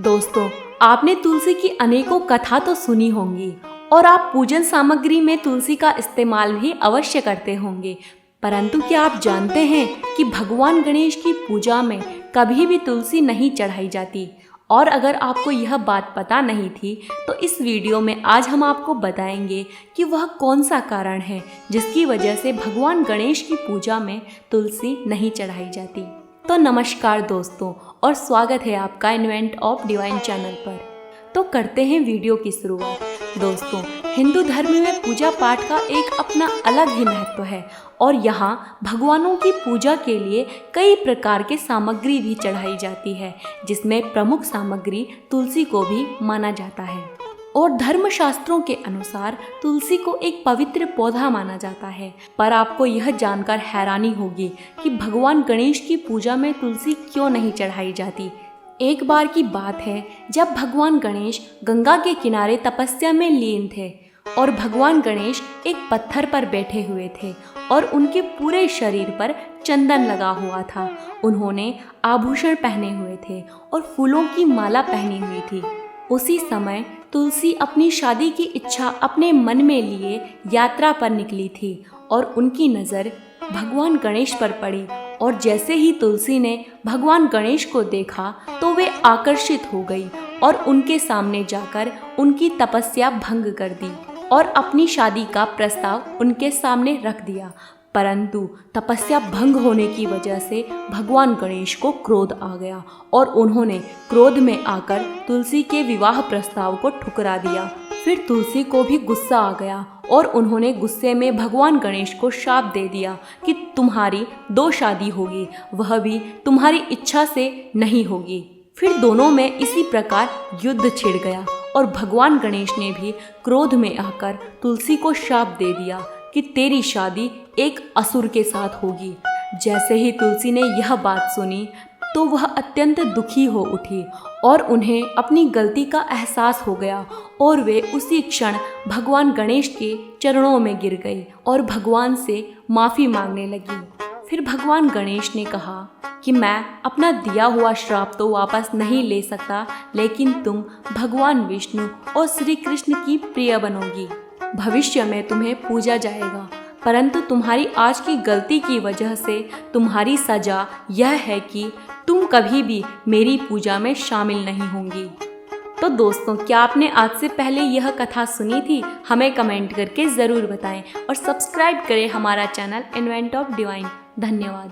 दोस्तों, आपने तुलसी की अनेकों कथा तो सुनी होंगी और आप पूजन सामग्री में तुलसी का इस्तेमाल भी अवश्य करते होंगे। परंतु क्या आप जानते हैं कि भगवान गणेश की पूजा में कभी भी तुलसी नहीं चढ़ाई जाती? और अगर आपको यह बात पता नहीं थी तो इस वीडियो में आज हम आपको बताएंगे कि वह कौन सा कारण है जिसकी वजह से भगवान गणेश की पूजा में तुलसी नहीं चढ़ाई जाती। तो नमस्कार दोस्तों, और स्वागत है आपका इन्वेंट ऑफ डिवाइन चैनल पर। तो करते हैं वीडियो की शुरुआत। दोस्तों, हिंदू धर्म में पूजा पाठ का एक अपना अलग ही महत्व है और यहाँ भगवानों की पूजा के लिए कई प्रकार के सामग्री भी चढ़ाई जाती है, जिसमें प्रमुख सामग्री तुलसी को भी माना जाता है। और धर्मशास्त्रों के अनुसार तुलसी को एक पवित्र पौधा माना जाता है। पर आपको यह जानकर हैरानी होगी कि भगवान गणेश की पूजा में तुलसी क्यों नहीं चढ़ाई जाती। एक बार की बात है जब भगवान गणेश गंगा के किनारे तपस्या में लीन थे और भगवान गणेश एक पत्थर पर बैठे हुए थे और उनके पूरे शरीर पर चंदन लगा हुआ था। उन्होंने आभूषण पहने हुए थे और फूलों की माला पहनी हुई थी। उसी समय तुलसी अपनी शादी की इच्छा अपने मन में लिए यात्रा पर निकली थी और उनकी नज़र भगवान गणेश पर पड़ी। और जैसे ही तुलसी ने भगवान गणेश को देखा तो वे आकर्षित हो गई और उनके सामने जाकर उनकी तपस्या भंग कर दी और अपनी शादी का प्रस्ताव उनके सामने रख दिया। परंतु तपस्या भंग होने की वजह से भगवान गणेश को क्रोध आ गया और उन्होंने क्रोध में आकर तुलसी के विवाह प्रस्ताव को ठुकरा दिया। फिर तुलसी को भी गुस्सा आ गया और उन्होंने गुस्से में भगवान गणेश को शाप दे दिया कि तुम्हारी 2 शादी होगी, वह भी तुम्हारी इच्छा से नहीं होगी। फिर दोनों में इसी प्रकार युद्ध छिड़ गया और भगवान गणेश ने भी क्रोध में आकर तुलसी को शाप दे दिया कि तेरी शादी एक असुर के साथ होगी। जैसे ही तुलसी ने यह बात सुनी तो वह अत्यंत दुखी हो उठी और उन्हें अपनी गलती का एहसास हो गया और वे उसी क्षण भगवान गणेश के चरणों में गिर गई और भगवान से माफ़ी मांगने लगी। फिर भगवान गणेश ने कहा कि मैं अपना दिया हुआ श्राप तो वापस नहीं ले सकता, लेकिन तुम भगवान विष्णु और श्री कृष्ण की प्रिय बनोगी। भविष्य में तुम्हें पूजा जाएगा, परंतु तुम्हारी आज की गलती की वजह से तुम्हारी सजा यह है कि तुम कभी भी मेरी पूजा में शामिल नहीं होंगी। तो दोस्तों, क्या आपने आज से पहले यह कथा सुनी थी? हमें कमेंट करके ज़रूर बताएं और सब्सक्राइब करें हमारा चैनल इन्वेंट ऑफ डिवाइन। धन्यवाद।